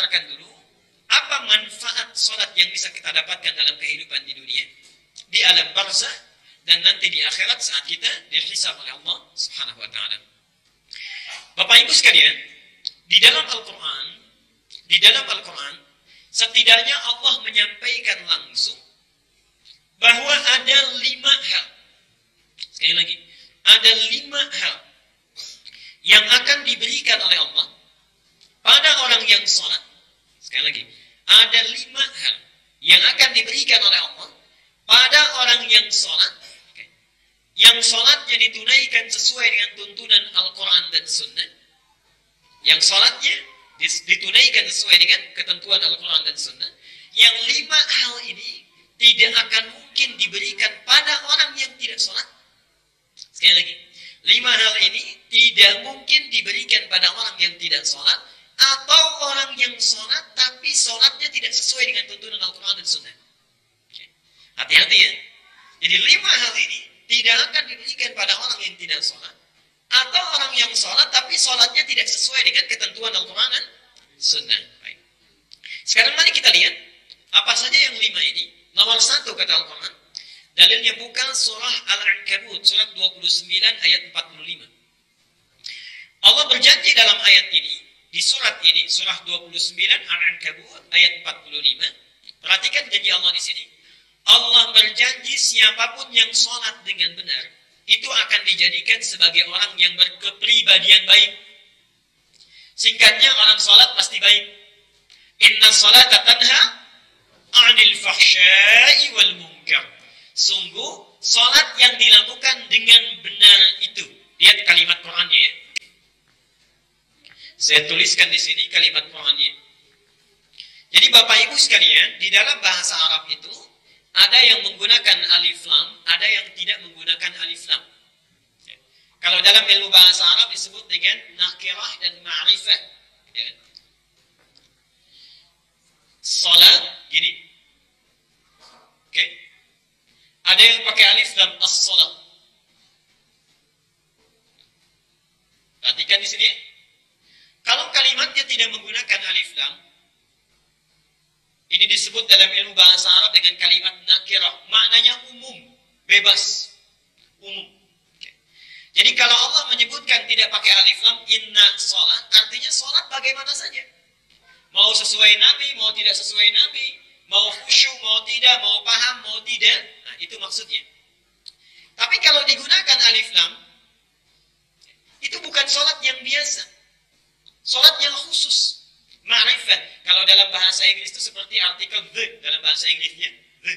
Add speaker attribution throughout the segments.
Speaker 1: paparkan dulu apa manfaat sholat yang bisa kita dapatkan dalam kehidupan di dunia, di alam barzah, dan nanti di akhirat saat kita dihisab oleh Allah Subhanahu wa taala. Bapak Ibu sekalian, di dalam Al-Qur'an setidaknya Allah menyampaikan langsung bahwa ada 5 hal. Sekali lagi, ada 5 hal yang akan diberikan oleh Allah pada orang yang sholat. Sekali lagi, ada 5 hal yang akan diberikan oleh Allah pada orang yang sholat, yang sholatnya ditunaikan sesuai dengan tuntunan Al-Quran dan Sunnah, yang sholatnya ditunaikan sesuai dengan ketentuan Al-Quran dan Sunnah. Yang 5 hal ini tidak akan mungkin diberikan pada orang yang tidak sholat. Sekali lagi, 5 hal ini tidak mungkin diberikan pada orang yang tidak sholat, atau orang yang sholat tapi sholatnya tidak sesuai dengan tuntunan Al-Quran dan Sunnah. Hati-hati ya. Jadi 5 hal ini tidak akan diberikan pada orang yang tidak sholat, atau orang yang sholat tapi sholatnya tidak sesuai dengan ketentuan Al-Quran dan Sunnah. Baik. Sekarang mari kita lihat apa saja yang 5 ini. Nomor 1 kata Al-Quran, dalilnya buka surah Al-Ankabut surat 29 ayat 45. Allah berjanji dalam ayat ini, di surat ini, surah 29 Al-Ankabut ayat 45. Perhatikan janji Allah di sini. Allah berjanji siapapun yang sholat dengan benar itu akan dijadikan sebagai orang yang berkepribadian baik. Singkatnya, orang sholat pasti baik. Inna sholata tanha 'anil fahsya'i wal munkar. Sungguh sholat yang dilakukan dengan benar itu. Lihat kalimat Qur'annya ya. Saya tuliskan di sini kalimat Qur'annya. Jadi Bapak Ibu sekalian, di dalam bahasa Arab itu ada yang menggunakan alif lam, ada yang tidak menggunakan alif lam. Kalau dalam ilmu bahasa Arab disebut dengan nakirah dan ma'rifah. Ya. Salat gini. Oke. Ada yang pakai alif lam, as-salat. Perhatikan di sini. Kalau kalimatnya tidak menggunakan alif lam, ini disebut dalam ilmu bahasa Arab dengan kalimat nakirah. Maknanya umum, bebas, umum. Okay. Jadi kalau Allah menyebutkan tidak pakai alif lam, inna sholat, artinya sholat bagaimana saja. Mau sesuai Nabi, mau tidak sesuai Nabi, mau khusyuk, mau tidak, mau paham, mau tidak. Nah, itu maksudnya. Tapi kalau digunakan alif lam, itu bukan sholat yang biasa. Sholat yang khusus. Ma'rifah. Kalau dalam bahasa Inggris itu seperti artikel the dalam bahasa Inggrisnya. The.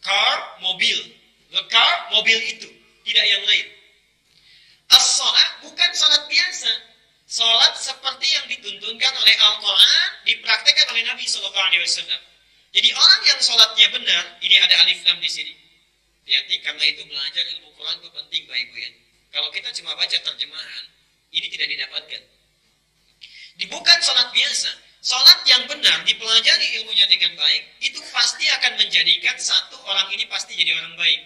Speaker 1: Car, mobil. The car, mobil itu. Tidak yang lain. As-sholat bukan sholat biasa. Sholat seperti yang dituntunkan oleh Al-Quran, dipraktekkan oleh Nabi SAW. Jadi orang yang sholatnya benar, ini ada alif lam di sini. Hati-hati, karena itu belajar ilmu Quran itu penting Bapak Ibu ya. Kalau kita cuma baca terjemahan, ini tidak didapatkan. Bukan sholat biasa. Sholat yang benar, dipelajari ilmunya dengan baik, itu pasti akan menjadikan satu orang ini pasti jadi orang baik.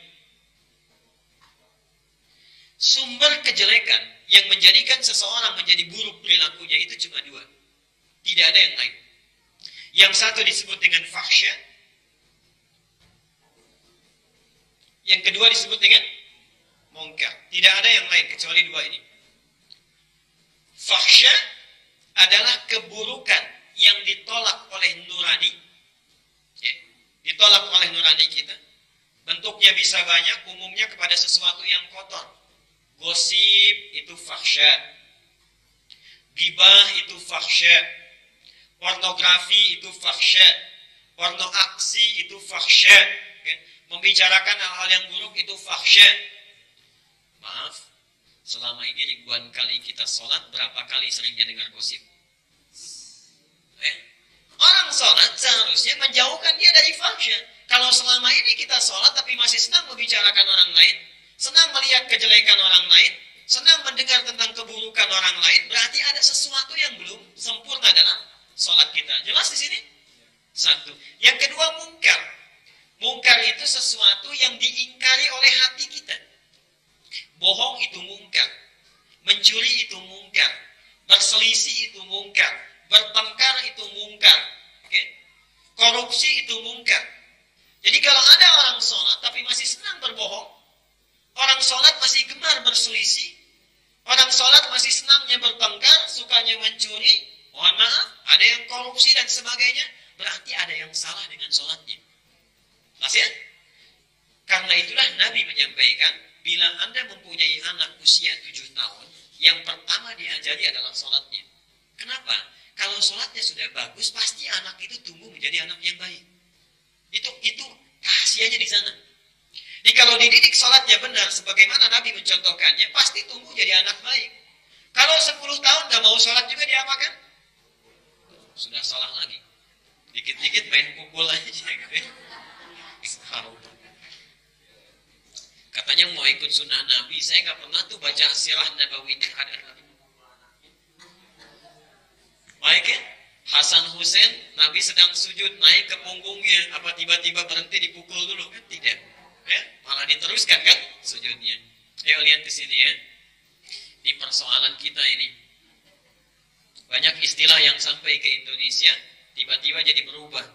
Speaker 1: Sumber kejelekan yang menjadikan seseorang menjadi buruk perilakunya itu cuma 2. Tidak ada yang lain. Yang satu disebut dengan fahsya. Yang kedua disebut dengan munkar. Tidak ada yang lain kecuali 2 ini. Fahsya adalah keburukan yang ditolak oleh nurani, ya, ditolak oleh nurani kita. Bentuknya bisa banyak, umumnya kepada sesuatu yang kotor. Gosip itu fahsya, gibah itu fahsya, pornografi itu fahsya, porno aksi itu fahsya, ya. Membicarakan hal-hal yang buruk itu fahsya. Maaf, selama ini ribuan kali kita sholat, berapa kali seringnya dengar gosip? Orang sholat seharusnya menjauhkan dia dari fahsya. Kalau selama ini kita sholat tapi masih senang membicarakan orang lain, senang melihat kejelekan orang lain, senang mendengar tentang keburukan orang lain, berarti ada sesuatu yang belum sempurna dalam sholat kita. Jelas di sini? Satu. Yang kedua, mungkar. Mungkar itu sesuatu yang diingkari oleh hati kita. Bohong itu mungkar, mencuri itu mungkar, berselisih itu mungkar, bertengkar itu mungkar. Okay? Korupsi itu mungkar. Jadi kalau ada orang sholat tapi masih senang berbohong, orang sholat masih gemar berselisih, orang sholat masih senangnya bertengkar, sukanya mencuri, mohon maaf, ada yang korupsi dan sebagainya, berarti ada yang salah dengan sholatnya. Jelas ya? Karena itulah Nabi menyampaikan, bila Anda mempunyai anak usia 7 tahun, yang pertama diajari adalah sholatnya. Kenapa? Kalau sholatnya sudah bagus, pasti anak itu tumbuh menjadi anak yang baik. Itu rahasianya di sana. Jadi kalau dididik sholatnya benar, sebagaimana Nabi mencontohkannya, pasti tumbuh jadi anak baik. Kalau 10 tahun gak mau sholat juga diapakan? Sudah salah lagi. Dikit-dikit main pukul aja gitu ya. Katanya mau ikut sunnah Nabi, saya gak pernah tuh baca sirah Nabawiyah ada Nabi. Baik ya? Hasan Hussein, Nabi sedang sujud, naik ke punggungnya, apa tiba-tiba berhenti dipukul dulu? Kan tidak. Ya? Malah diteruskan kan sujudnya. Ayo lihat di sini ya. Di persoalan kita ini. Banyak istilah yang sampai ke Indonesia, tiba-tiba jadi berubah.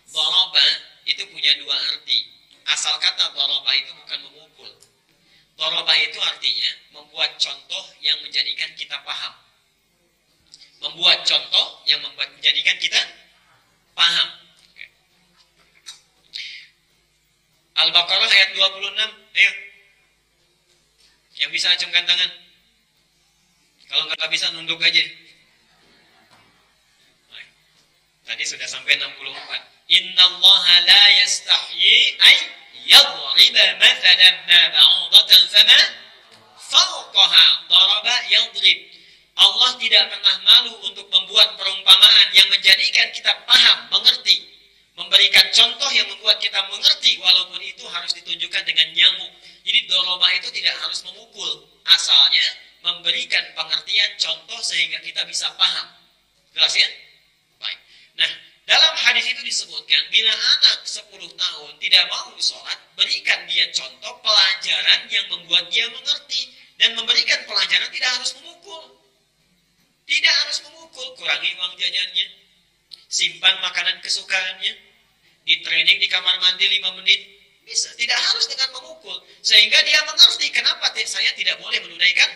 Speaker 1: Daraba itu punya 2 arti. Asal kata daraba itu bukan memukul. Daraba itu artinya membuat contoh yang menjadikan kita paham. Membuat contoh yang menjadikan kita paham. Al-Baqarah ayat 26. Ayo. Yang bisa acungkan tangan. Kalau nggak bisa nunduk aja. Tadi sudah sampai 64. Innallaha la yastahyi ay yadriba mathalan ma ba'udatan fama fawqaha daraba yadrib. Allah tidak pernah malu untuk membuat perumpamaan yang menjadikan kita paham, mengerti. Memberikan contoh yang membuat kita mengerti, walaupun itu harus ditunjukkan dengan nyamuk. Jadi doroba itu tidak harus memukul. Asalnya memberikan pengertian contoh sehingga kita bisa paham. Jelas ya? Baik. Nah, dalam hadis itu disebutkan, bila anak 10 tahun tidak mau sholat, berikan dia contoh pelajaran yang membuat dia mengerti. Dan memberikan pelajaran tidak harus memukul. Tidak harus memukul, kurangi uang jajannya, simpan makanan kesukaannya, di training di kamar mandi 5 menit, bisa. Tidak harus dengan memukul, sehingga dia mengerti kenapa saya tidak boleh menunaikan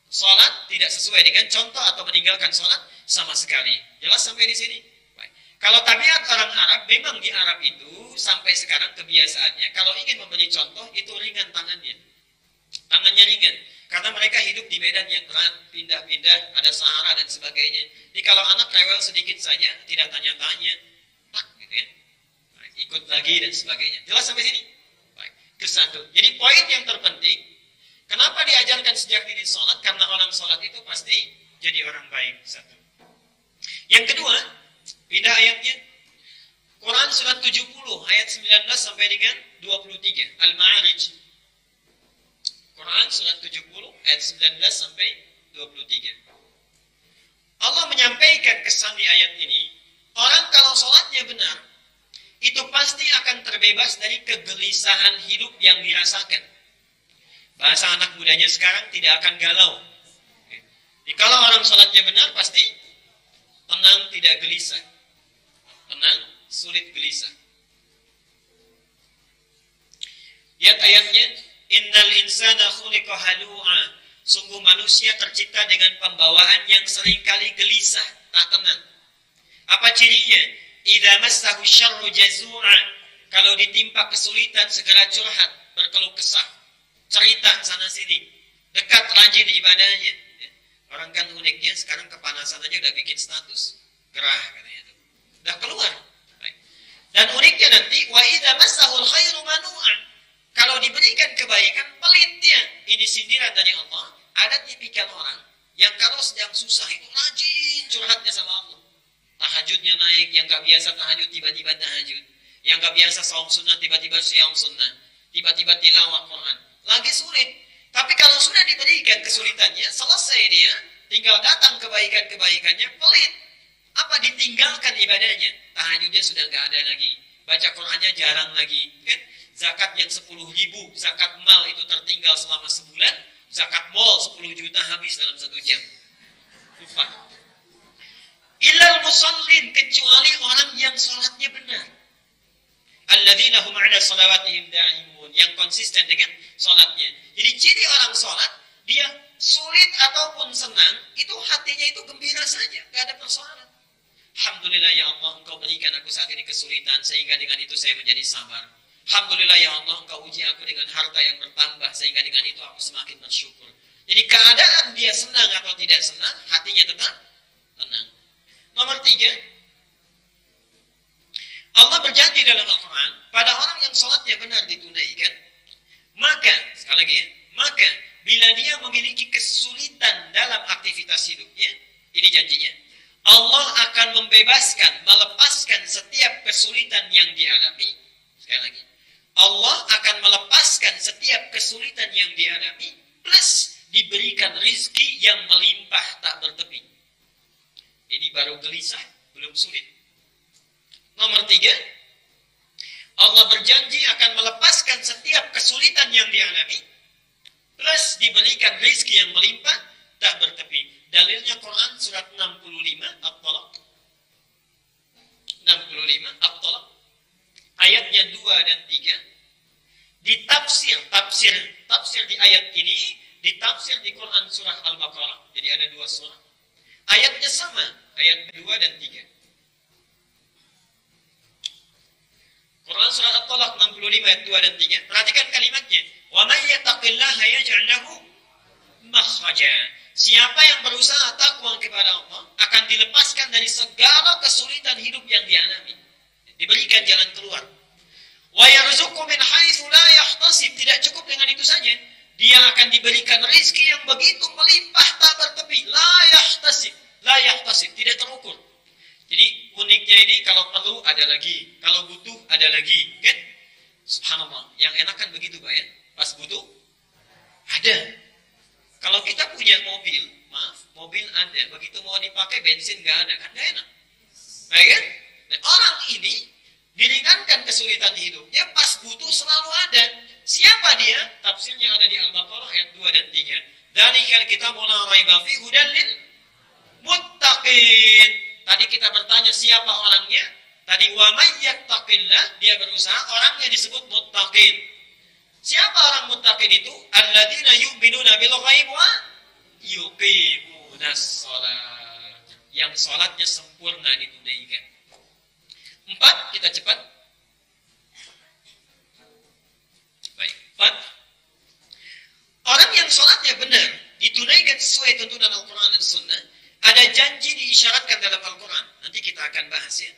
Speaker 1: sholat tidak sesuai dengan contoh atau meninggalkan sholat sama sekali. Jelas sampai di sini? Baik. Kalau tabiat orang Arab, memang di Arab itu sampai sekarang kebiasaannya, kalau ingin memberi contoh itu ringan tangannya ringan. Karena mereka hidup di medan yang berat, pindah-pindah, ada Sahara dan sebagainya. Jadi kalau anak rewel sedikit saja, tidak tanya-tanya, tak gitu ya. Nah, ikut lagi dan sebagainya. Jelas sampai sini? Baik. Ke-1. Jadi poin yang terpenting, kenapa diajarkan sejak dini sholat? Karena orang sholat itu pasti jadi orang baik. 1. Yang kedua, pindah ayatnya. Quran surat 70 ayat 19 sampai dengan 23. Al-Ma'arij. Quran surat 70 ayat 19 sampai 23. Allah menyampaikan kesan di ayat ini, orang kalau sholatnya benar, itu pasti akan terbebas dari kegelisahan hidup yang dirasakan. Bahasa anak mudanya sekarang, tidak akan galau. Jadi kalau orang sholatnya benar, pasti tenang, tidak gelisah. Tenang, sulit gelisah. Lihat ayatnya. Innal insana khuliqa halu'a. Sungguh manusia tercipta dengan pembawaan yang seringkali gelisah, tak tenang. Apa cirinya? Idza massahu syarru jazu'a. Kalau ditimpa kesulitan segera curhat, berkeluh kesah, cerita sana sini, dekat rajin ibadahnya. Orang kan uniknya sekarang kepanasan aja udah bikin status, gerah katanya itu. Udah keluar. Dan uniknya nanti wa idza massahul khairu manu'a. Kalau diberikan kebaikan, pelit dia. Ini sindiran dari Allah. Ada tipikal orang yang kalau sedang susah itu rajin curhatnya sama Allah. Tahajudnya naik, yang gak biasa tahajud tiba-tiba tahajud. Yang gak biasa saum sunnah tiba-tiba siam sunnah. Tiba-tiba tilawah Quran. Lagi sulit. Tapi kalau sudah diberikan kesulitannya, selesai dia, tinggal datang kebaikan-kebaikannya, pelit. Apa ditinggalkan ibadahnya? Tahajudnya sudah gak ada lagi. Baca Qurannya jarang lagi. Kan? Zakat yang 10.000, zakat mal itu tertinggal selama sebulan, zakat mall 10 juta habis dalam 1 jam. Lupa. Illal musallin, kecuali orang yang sholatnya benar. Alladzina hum 'ala shalawatihim da'imun, yang konsisten dengan sholatnya. Jadi ciri orang sholat, dia sulit ataupun senang, itu hatinya itu gembira saja, gak ada persoalan. Alhamdulillah ya Allah, Engkau berikan aku saat ini kesulitan, sehingga dengan itu saya menjadi sabar. Alhamdulillah ya Allah, Engkau uji aku dengan harta yang bertambah, sehingga dengan itu aku semakin bersyukur. Jadi keadaan dia senang atau tidak senang, hatinya tetap tenang. Nomor 3, Allah berjanji dalam Al-Quran, pada orang yang sholatnya benar ditunaikan, maka, sekali lagi ya, maka bila dia memiliki kesulitan dalam aktivitas hidupnya, ini janjinya, Allah akan membebaskan, melepaskan setiap kesulitan yang dialami. Sekali lagi, Allah akan melepaskan setiap kesulitan yang dialami, plus diberikan rizki yang melimpah tak bertepi. Ini baru gelisah, belum sulit. Nomor 3, Allah berjanji akan melepaskan setiap kesulitan yang dialami, plus diberikan rizki yang melimpah tak bertepi. Dalilnya Quran surat 65 At-Talaq. 65 At-Talaq. Ayatnya 2 dan 3. Ditafsir, tafsir di ayat ini ditafsir di Quran surah Al-Baqarah. Jadi ada 2 surah. Ayatnya sama, ayat 2 dan 3. Quran surah At-Talaq 65 ayat 2 dan 3. Perhatikan kalimatnya. Wa may yattaqillaha yaj'al lahu makhraja. Siapa yang berusaha takwa kepada Allah akan dilepaskan dari segala kesulitan hidup yang dialami. Diberikan jalan keluar. Wa yarzuqhu min haitsu la yahtasib. Tidak cukup dengan itu saja. Dia akan diberikan rezeki yang begitu melimpah tak bertepi. La yahtasib, tidak terukur. Jadi uniknya ini, kalau perlu ada lagi, kalau butuh ada lagi, kan? Subhanallah, yang enak kan begitu Pak ya. Pas butuh ada. Kalau kita punya mobil, mobil ada, begitu mau dipakai bensin nggak ada, kan nggak enak, baik kan? Dan orang ini diringankan kesulitan hidupnya, pas butuh selalu ada. Siapa dia? Tafsirnya ada di Al-Baqarah ayat 2 dan 3. Dzalikal kitabu la raiba fihi hudan lil muttaqin. Tadi kita bertanya siapa orangnya? Tadi wa may yattaqillah, dia berusaha, orangnya disebut muttaqin. Siapa orang muttaqin itu? Alladzina yu'minuna bil ghaib wa yuqimunas shalah. Yang salatnya sempurna ditunaikan. 4, kita cepat. Baik, 4. Orang yang salatnya benar, ditunaikan sesuai tuntunan Al-Quran dan Sunnah, ada janji diisyaratkan dalam Al-Quran. Nanti kita akan bahas ya.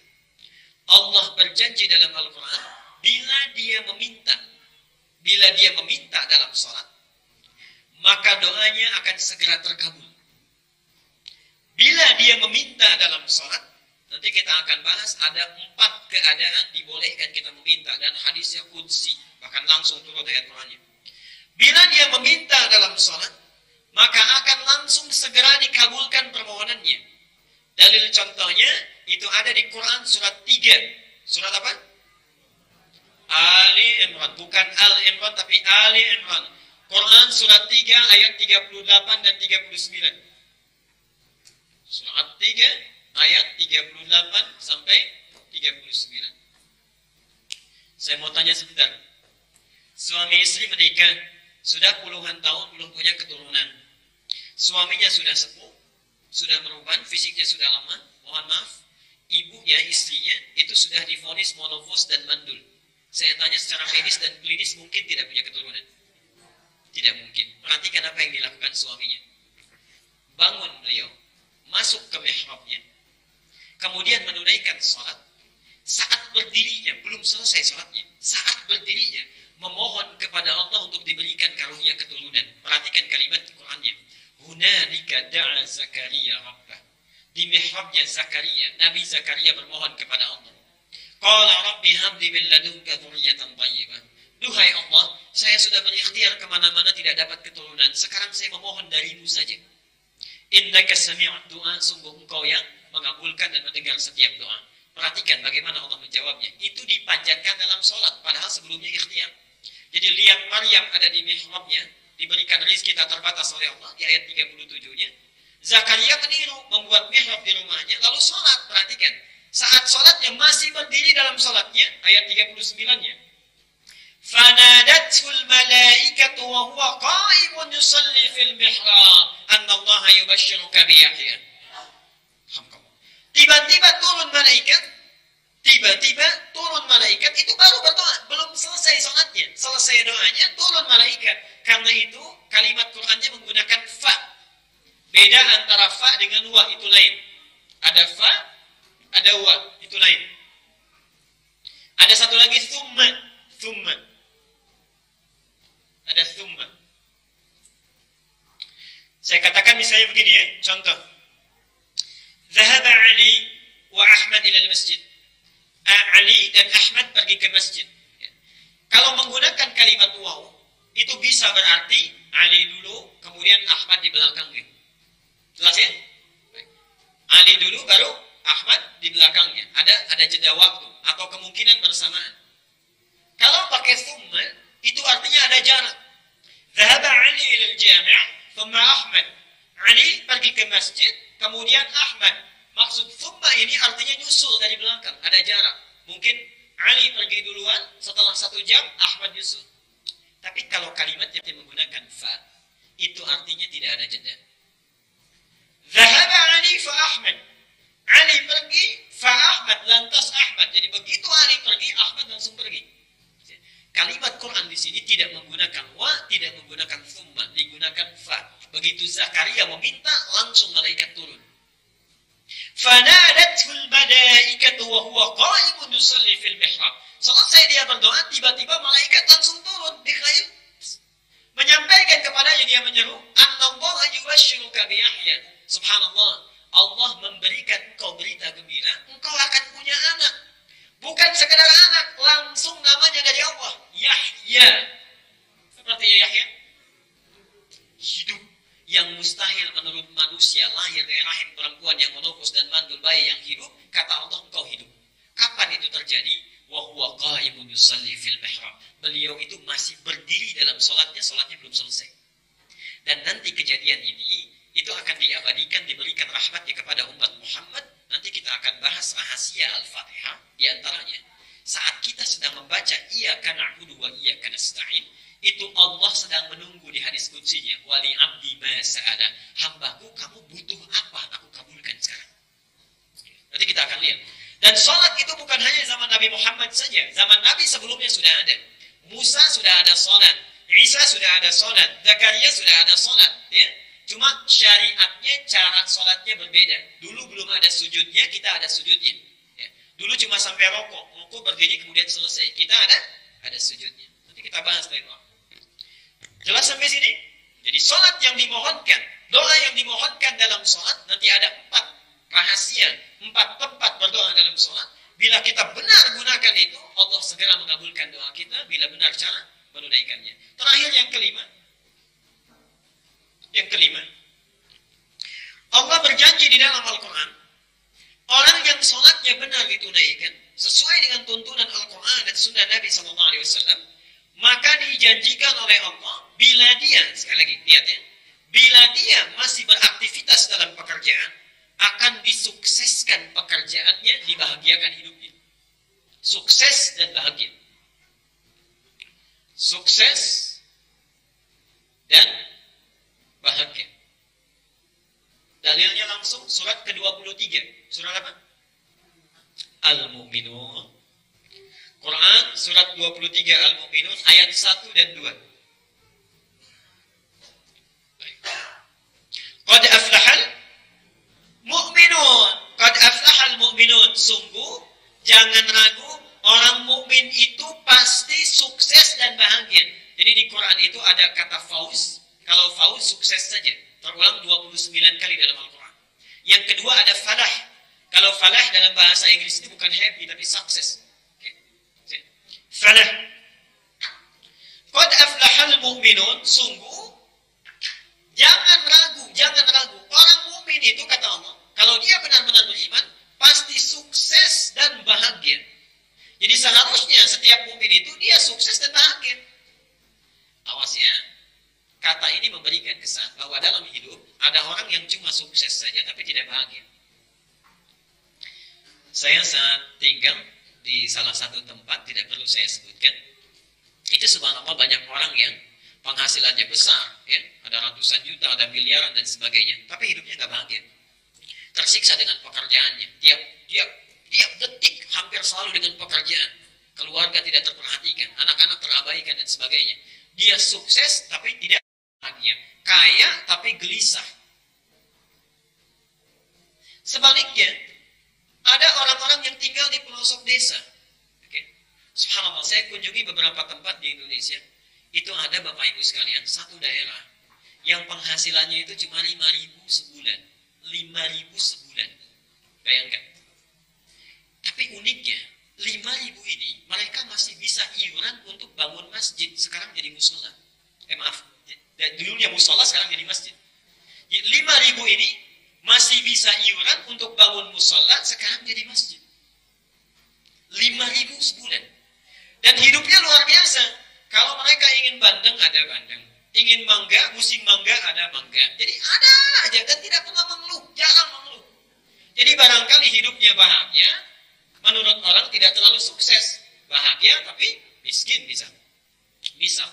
Speaker 1: Allah berjanji dalam Al-Quran, bila dia meminta dalam salat, maka doanya akan segera terkabul. Bila dia meminta dalam salat, nanti kita akan bahas ada 4 keadaan dibolehkan kita meminta, dan hadisnya qudsi, bahkan langsung turun ayat Qurannya. Bila dia meminta dalam salat, maka akan langsung segera dikabulkan permohonannya. Dalil contohnya itu ada di Quran surat 3. Surat apa? Ali Imran, bukan Al Imran tapi Ali Imran. Quran surat 3 ayat 38 dan 39. Surat 3 ayat 38 sampai 39. Saya mau tanya sebentar. Suami istri menikah, sudah puluhan tahun belum punya keturunan. Suaminya sudah sepuh, sudah meruban, fisiknya sudah lama. Mohon maaf, ibunya, istrinya itu sudah divonis monofos dan mandul. Saya tanya secara medis dan klinis, mungkin tidak punya keturunan? Tidak mungkin. Perhatikan apa yang dilakukan suaminya. Bangun beliau, masuk ke mihrabnya, kemudian menunaikan sholat. Saat berdirinya, belum selesai sholatnya, saat berdirinya memohon kepada Allah untuk diberikan karunia keturunan. Perhatikan kalimat Qur'annya. Hunalika da'a Zakaria rabbah. Di mihrabnya Zakaria, Nabi Zakaria bermohon kepada Allah. Qala rabbi habli min ladunka dzurriyyatan thayyibah. Duhai Allah, saya sudah berikhtiar kemana-mana tidak dapat keturunan. Sekarang saya memohon darimu saja. Innaka sami'ud du'a, sungguh engkau yang mengabulkan dan mendengar setiap doa. Perhatikan bagaimana Allah menjawabnya. Itu dipanjatkan dalam sholat, padahal sebelumnya ikhtiar. Jadi lihat Maryam ada di mihrabnya, diberikan rezeki tak terbatas oleh Allah di ayat 37-nya. Zakaria meniru, membuat mihrab di rumahnya, lalu sholat. Perhatikan, saat sholatnya masih berdiri dalam sholatnya, ayat 39-nya. Fanadatul malaikatu wa huwa qa'imun yusalli fil mihrab anna Allah yubashshiruka bi Yahya. Tiba-tiba turun malaikat, itu baru berdoa, belum selesai sholatnya. Selesai doanya, turun malaikat. Karena itu kalimat Qur'annya menggunakan fa. Beda antara fa dengan wa, itu lain. Ada fa, ada wa, itu lain. Ada satu lagi thumma. Ada thumma. Saya katakan misalnya begini ya, contoh. Zahaba Ali wa Ahmad ila masjid. Ali dan Ahmad pergi ke masjid. Kalau menggunakan kalimat waw, itu bisa berarti Ali dulu, kemudian Ahmad di belakangnya. Jelas ya? Ali dulu, baru Ahmad di belakangnya. Ada jeda waktu atau kemungkinan bersamaan. Kalau pakai thumma, itu artinya ada jarak. Zahaba Ali ila al-jami', thumma Ahmad. Ali pergi ke masjid, kemudian Ahmad. Maksud thumma ini artinya nyusul dari belakang, ada jarak. Mungkin Ali pergi duluan, setelah 1 jam Ahmad nyusul. Tapi kalau kalimat yang menggunakan fa, itu artinya tidak ada jeda. Zahaba Ali fa Ahmad. Ali pergi, fa Ahmad, lantas Ahmad. Jadi begitu Ali pergi, Ahmad langsung pergi. Kalimat Quran di sini tidak menggunakan wa, tidak menggunakan thumma, digunakan fa. Begitu Zakaria meminta, langsung malaikat turun. Fanadatul malaikatu wa huwa qa'imun yusalli fil mihrab. Selesai dia berdoa, tiba-tiba malaikat langsung turun di khair, menyampaikan kepadanya, dia menyeru, "Anallahu yubashshiruka bi Yahya." Subhanallah, Allah memberikan engkau berita gembira, engkau akan punya anak. Bukan sekedar anak, langsung namanya dari Allah, Yahya. Seperti Yahya, hidup yang mustahil menurut manusia, lahir dari rahim perempuan yang menopos dan mandul bayi yang hidup, kata Allah engkau hidup. Kapan itu terjadi? Wa huwa qa'imun yusalli fil mihrab. Beliau itu masih berdiri dalam sholatnya belum selesai. Dan nanti kejadian ini itu akan diabadikan, diberikan rahmatnya kepada umat Muhammad. Nanti kita akan bahas rahasia Al-Fatihah di antaranya. Saat kita sedang membaca iyyaka na'budu wa iyyaka nasta'in, itu Allah sedang menunggu di hadis qudsinya, wali abdi ma sa'ala. Hambaku, kamu butuh apa? Aku kabulkan sekarang. Nanti kita akan lihat. Dan sholat itu bukan hanya zaman Nabi Muhammad saja. Zaman Nabi sebelumnya sudah ada. Musa sudah ada sholat. Isa sudah ada sholat. Zakaria sudah ada sholat. Ya? Cuma syariatnya, cara sholatnya berbeda. Dulu belum ada sujudnya, kita ada sujudnya. Ya. Dulu cuma sampai rokok berdiri kemudian selesai. Kita ada sujudnya. Nanti kita bahas lain waktu. Jelas sampai sini? Jadi sholat yang dimohonkan, doa yang dimohonkan dalam sholat, nanti ada 4 rahasia, 4 tempat berdoa dalam sholat. Bila kita benar gunakan itu, Allah segera mengabulkan doa kita bila benar cara menunaikannya. Terakhir yang kelima. Allah berjanji di dalam Al-Quran, orang yang sholatnya benar ditunaikan sesuai dengan tuntunan Al-Quran dan Sunnah Nabi SAW, maka dijanjikan oleh Allah bila dia, sekali lagi lihat ya, bila dia masih beraktivitas dalam pekerjaan, akan disukseskan pekerjaannya, dibahagiakan hidupnya. Sukses dan bahagia. Sukses dan bahagia. Dalilnya langsung surat ke-23. Surat apa? Al-Mu'minun. Quran surat 23 Al-Mu'minun ayat 1 dan 2. Qad aflahal mu'minun. Qad aflahal mu'minun. Sungguh jangan ragu, orang mukmin itu pasti sukses dan bahagia. Jadi di Quran itu ada kata fauz. Kalau fauz sukses saja, terulang 29 kali dalam Al-Quran. Yang kedua ada falah. Kalau falah dalam bahasa Inggris ini bukan happy tapi sukses. Okay. Falah. Qad aflahal mu'minun. Sungguh jangan ragu. Orang mukmin itu kata Allah, kalau dia benar-benar beriman, pasti sukses dan bahagia. Jadi seharusnya setiap mukmin itu dia sukses dan bahagia. Awas ya. kata ini memberikan kesan bahwa dalam hidup ada orang yang cuma sukses saja tapi tidak bahagia. Saya saat tinggal di salah satu tempat, tidak perlu saya sebutkan, itu subhanallah banyak orang yang penghasilannya besar, ya, ada ratusan juta, ada miliaran dan sebagainya, tapi hidupnya nggak bahagia, tersiksa dengan pekerjaannya, tiap detik hampir selalu dengan pekerjaan, keluarga tidak terperhatikan, anak-anak terabaikan dan sebagainya. Dia sukses tapi tidak bahagia, kaya tapi gelisah. Sebaliknya, ada orang-orang yang tinggal di pelosok desa. Oke. Subhanallah, saya kunjungi beberapa tempat di Indonesia. Itu ada Bapak Ibu sekalian, satu daerah yang penghasilannya itu cuma 5.000 sebulan. 5.000 sebulan. Bayangkan. Tapi uniknya, 5.000 ini mereka masih bisa iuran untuk bangun masjid. Sekarang jadi musola. Maaf, dulunya musola, sekarang jadi masjid. 5.000 ini masih bisa iuran untuk bangun musola, sekarang jadi masjid. 5.000 sebulan. Dan hidupnya luar biasa. Kalau mereka ingin bandeng, ada bandeng. Ingin mangga, musim mangga, ada mangga. Jadi ada aja dan tidak pernah mengeluh, jarang mengeluh. Jadi barangkali hidupnya bahagia, menurut orang tidak terlalu sukses. Bahagia tapi miskin misal.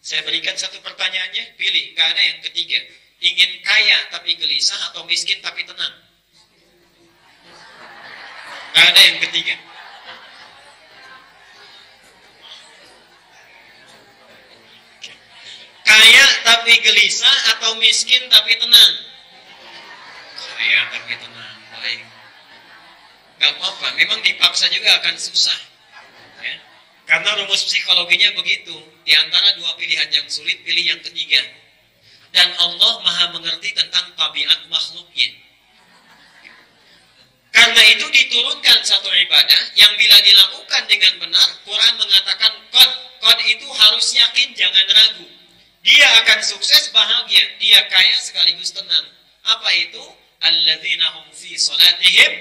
Speaker 1: Saya berikan satu pertanyaannya, pilih, nggak ada yang ketiga. Ingin kaya tapi gelisah atau miskin tapi tenang? Nggak ada yang ketiga. Kaya tapi gelisah atau miskin tapi tenang? Kaya tapi tenang, baik. Nggak apa-apa, memang dipaksa juga akan susah, ya. Karena rumus psikologinya begitu. Di antara dua pilihan yang sulit, pilih yang ketiga. Dan Allah maha mengerti tentang tabiat makhluknya. Karena itu diturunkan satu ibadah yang bila dilakukan dengan benar, Quran mengatakan qad itu harus yakin, jangan ragu. Dia akan sukses, bahagia, dia kaya sekaligus tenang. Apa itu? Alladzina hum fi salatihim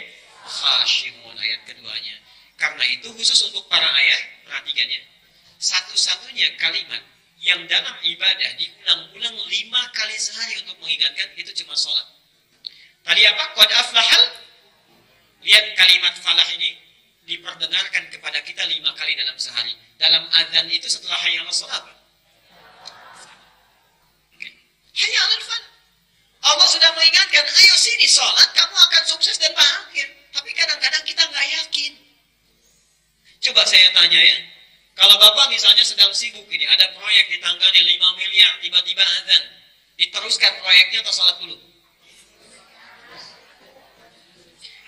Speaker 1: khashi'un, ayat keduanya. Karena itu khusus untuk para ayah, perhatikan ya. Satu-satunya kalimat yang dalam ibadah diulang-ulang 5 kali sehari untuk mengingatkan, itu cuma sholat. Tadi apa? Qad aflahal. Lihat kalimat falah ini diperdengarkan kepada kita 5 kali dalam sehari. Dalam azan itu setelah hayya 'alas shalah. Hayya 'alal falah. Allah sudah mengingatkan, ayo sini sholat, kamu akan sukses dan bahagia. Tapi kadang-kadang kita nggak yakin. Coba saya tanya ya. Kalau Bapak misalnya sedang sibuk ini, ada proyek ditangani 5 miliar, tiba-tiba azan, diteruskan proyeknya atau sholat dulu?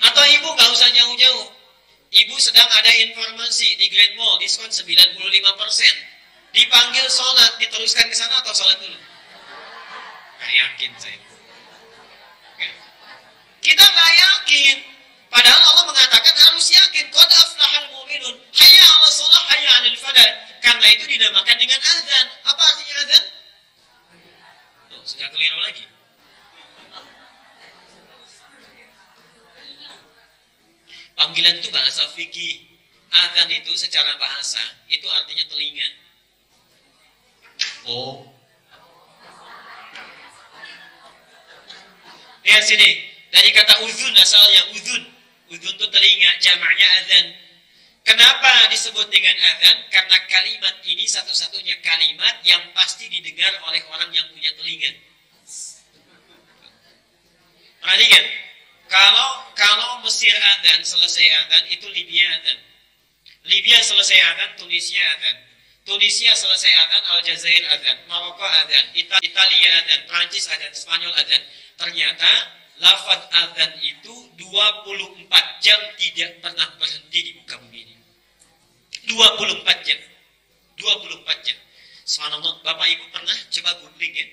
Speaker 1: Atau Ibu nggak usah jauh-jauh, Ibu sedang ada informasi di Grand Mall, diskon 95%, dipanggil sholat, diteruskan ke sana atau sholat dulu? Nggak yakin saya. Kita nggak yakin. Padahal Allah mengatakan harus yakin. Qad aflahal mu'minun. Hayya 'alas shalah, hayya 'alal falah. Karena itu dinamakan dengan azan. Apa artinya azan? Tuh, sudah keliru lagi. Panggilan itu bahasa fikih. Azan itu secara bahasa itu artinya telinga. Oh. Lihat sini. Dari kata uzun asalnya, uzun. Uzun itu telinga, jamaknya azan. Kenapa disebut dengan azan? Karena kalimat ini satu-satunya kalimat yang pasti didengar oleh orang yang punya telinga. Perhatikan, kalau Mesir azan, selesai azan, itu Libya azan. Libya selesai azan, Tunisia azan. Tunisia selesai azan, Aljazair azan. Maroko azan, Italia azan, Prancis azan, Spanyol azan. Ternyata lafaz azan itu 24 jam tidak pernah berhenti di muka bumi ini. 24 jam. 24 jam. Subhanallah, Bapak Ibu pernah coba googling ya.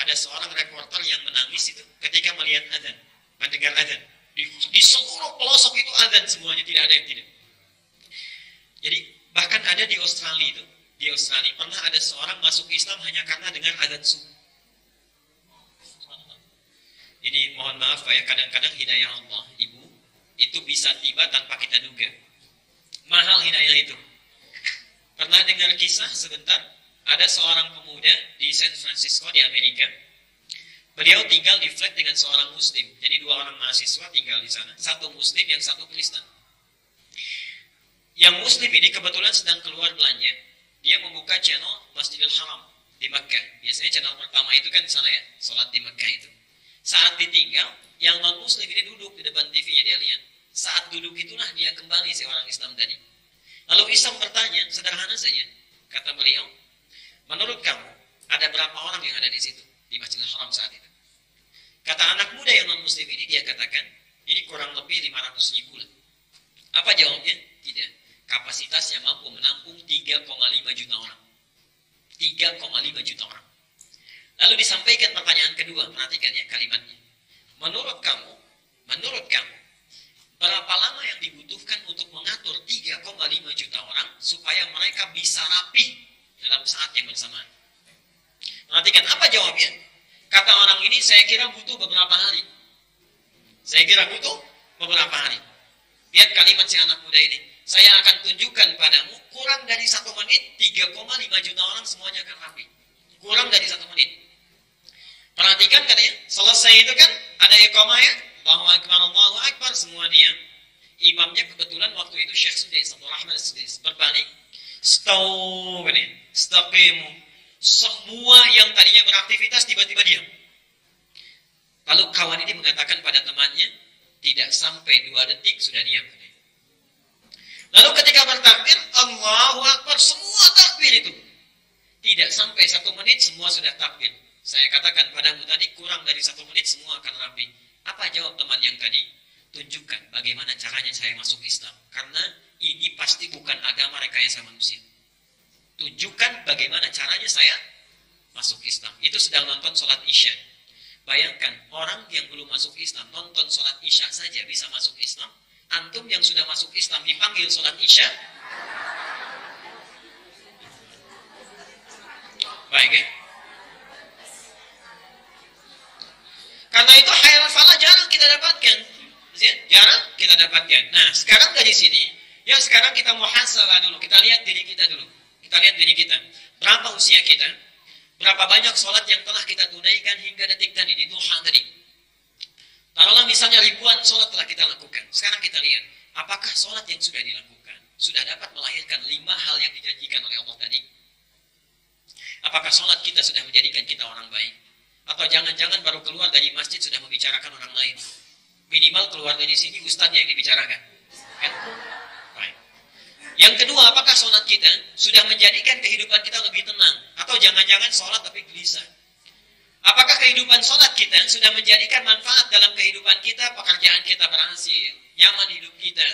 Speaker 1: Ada seorang reporter yang menangis itu ketika melihat azan, mendengar azan. Di seluruh pelosok itu azan semuanya, tidak ada yang tidak. Jadi bahkan ada di Australia itu. Di Australia pernah ada seorang masuk Islam hanya karena dengar azan subuh. Ini mohon maaf ya, kadang-kadang hidayah Allah, Ibu, itu bisa tiba tanpa kita duga. Mahal hidayah itu. Pernah dengar kisah sebentar? ada seorang pemuda di San Francisco di Amerika. Beliau tinggal di flat dengan seorang muslim. Jadi 2 orang mahasiswa tinggal di sana. Satu muslim, yang satu Kristen. Yang muslim ini kebetulan sedang keluar belanja. Dia membuka channel Masjidil Haram di Mekah. Biasanya channel pertama itu kan di sana ya, sholat di Mekah itu. Saat ditinggal, yang non-muslim ini duduk di depan TV-nya, dia lihat. Saat duduk itulah dia kembali si orang Islam tadi. Lalu Islam bertanya, sederhana saja. Kata beliau, menurut kamu, ada berapa orang yang ada di situ, di Masjidil Haram saat itu? Kata anak muda yang non-muslim ini, dia katakan, ini kurang lebih 500 ribu lah. Apa jawabnya? Tidak. Kapasitasnya mampu menampung 3,5 juta orang. 3,5 juta orang. Lalu disampaikan pertanyaan kedua, perhatikan ya kalimatnya. Menurut kamu, berapa lama yang dibutuhkan untuk mengatur 3,5 juta orang supaya mereka bisa rapih dalam saat yang bersamaan? Perhatikan apa jawabnya. Kata orang ini, saya kira butuh beberapa hari. Lihat kalimat si anak muda ini. Saya akan tunjukkan padamu, kurang dari 1 menit, 3,5 juta orang semuanya akan rapi. Kurang dari 1 menit. Perhatikan katanya, selesai itu kan ada iqamah ya, Allahu Akbar, semua diam. Imamnya kebetulan waktu itu Syekh Sudais, Abdul Rahman Sudais, berbalik, staqimu. Semua yang tadinya beraktivitas tiba-tiba diam. Lalu kawan ini mengatakan pada temannya, tidak sampai 2 detik sudah diam. Lalu ketika bertakbir, Allahu Akbar, semua takbir itu. Tidak sampai 1 menit semua sudah takbir. Saya katakan padamu tadi, kurang dari 1 menit semua akan rapi. Apa jawab teman yang tadi? Tunjukkan bagaimana caranya saya masuk Islam. Karena ini pasti bukan agama rekayasa manusia. Tunjukkan bagaimana caranya saya masuk Islam. Itu sedang nonton sholat Isya. Bayangkan, orang yang belum masuk Islam, nonton sholat Isya saja bisa masuk Islam. Antum yang sudah masuk Islam dipanggil sholat Isya. Baik ya? Karena itu hayal falah jarang kita dapatkan. Jarang kita dapatkan. Nah, sekarang dari sini, ya sekarang kita muhasabah dulu. Kita lihat diri kita dulu. Kita lihat diri kita. Berapa usia kita? Berapa banyak sholat yang telah kita tunaikan hingga detik tadi, di duha tadi? Taruhlah misalnya ribuan sholat telah kita lakukan. Sekarang kita lihat, apakah sholat yang sudah dilakukan sudah dapat melahirkan 5 hal yang dijanjikan oleh Allah tadi? Apakah sholat kita sudah menjadikan kita orang baik? Atau jangan-jangan baru keluar dari masjid sudah membicarakan orang lain? Minimal keluar dari sini ustadznya yang dibicarakan. Kan? Baik. Yang kedua, apakah sholat kita sudah menjadikan kehidupan kita lebih tenang? Atau jangan-jangan sholat tapi gelisah? Apakah kehidupan sholat kita sudah menjadikan manfaat dalam kehidupan kita, pekerjaan kita berhasil, nyaman hidup kita?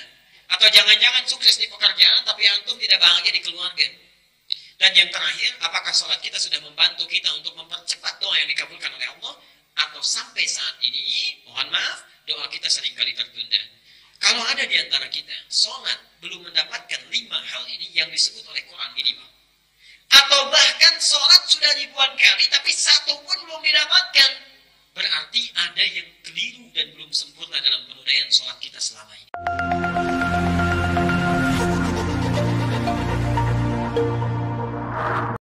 Speaker 1: Atau jangan-jangan sukses di pekerjaan tapi antum tidak bahagia di keluarga? Dan yang terakhir, apakah sholat kita sudah membantu kita untuk mempercepat doa yang dikabulkan oleh Allah? Atau sampai saat ini, mohon maaf, doa kita seringkali tertunda. Kalau ada di antara kita, sholat belum mendapatkan 5 hal ini yang disebut oleh Quran minimal. Atau bahkan sholat sudah ribuan kali, tapi 1 pun belum didapatkan. Berarti ada yang keliru dan belum sempurna dalam penunaian sholat kita selama ini.